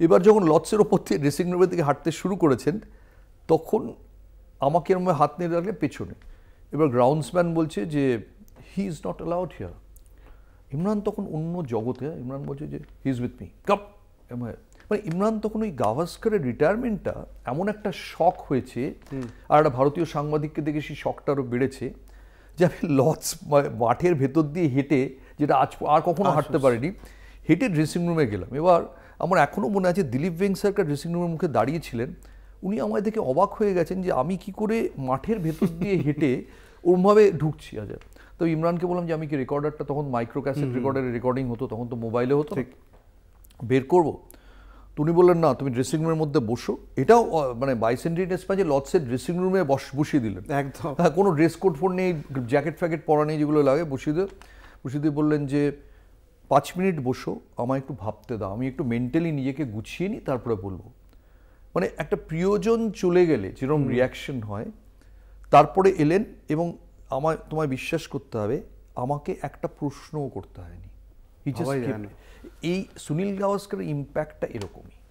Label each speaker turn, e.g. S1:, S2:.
S1: এবার যখন লর্ডসের ওপর থেকে ড্রেসিং রুমের দিকে হাঁটতে শুরু করেছেন, তখন আমাকে এরকম হাত নিয়ে রাখলে পেছনে। এবার গ্রাউন্ডসম্যান বলছে যে he is not allowed here. Imran তখন অন্য জগতে, ইমরান বলছে যে he is with me cup. মানে ইমরান তখন ওই গাভাস্কারের রিটায়ারমেন্টটা এমন একটা শক হয়েছে, আর একটা ভারতীয় সাংবাদিককে দেখে সেই শকটা আরও বেড়েছে, যে আমি লর্ডস মাঠের ভেতর দিয়ে হেঁটে, যেটা আজ আর কখনো হাঁটতে পারিনি, হেঁটে ড্রেসিং রুমে গেলাম। এবার আমার এখনও মনে আছে দিলীপ ভেঙ্কসারকার ড্রেসিং রুমের মুখে দাঁড়িয়েছিলেন, উনি আমায় দেখে অবাক হয়ে গেছেন যে আমি কি করে মাঠের ভেতর দিয়ে হেঁটে ওরমভাবে ঢুকছি। আচ্ছা, তো ইমরানকে বললাম যে আমি কি রেকর্ডারটা, তখন মাইক্রো ক্যাসেট রেকর্ডারের রেকর্ডিং হতো, তখন তো মোবাইলে হতো, বের করবো। তো উনি বললেন না, তুমি ড্রেসিং রুমের মধ্যে বসো। এটাও মানে বাইসেন্ট্রিনাস পাঁচে লর্ডসের ড্রেসিং রুমে বসিয়ে দিলেন একদম। হ্যাঁ, কোনো ড্রেস কোড ফোড নেই, জ্যাকেট ফ্যাকেট পরা নেই, যেগুলো লাগে বসিয়ে দিয়ে বললেন যে 5 মিনিট বসো, আমায় একটু ভাবতে দাও, আমি একটু মেন্টালি নিজেকে গুছিয়ে নিই, তারপরে বলবো। মানে একটা প্রিয়জন চলে গেলে যেরকম রিয়াকশন হয়, তারপরে এলেন এবং তোমায় বিশ্বাস করতে হবে, আমাকে একটা প্রশ্নও করতে হয়নি। এই সুনীল গাভাস্করের ইম্প্যাক্টটা এরকমই।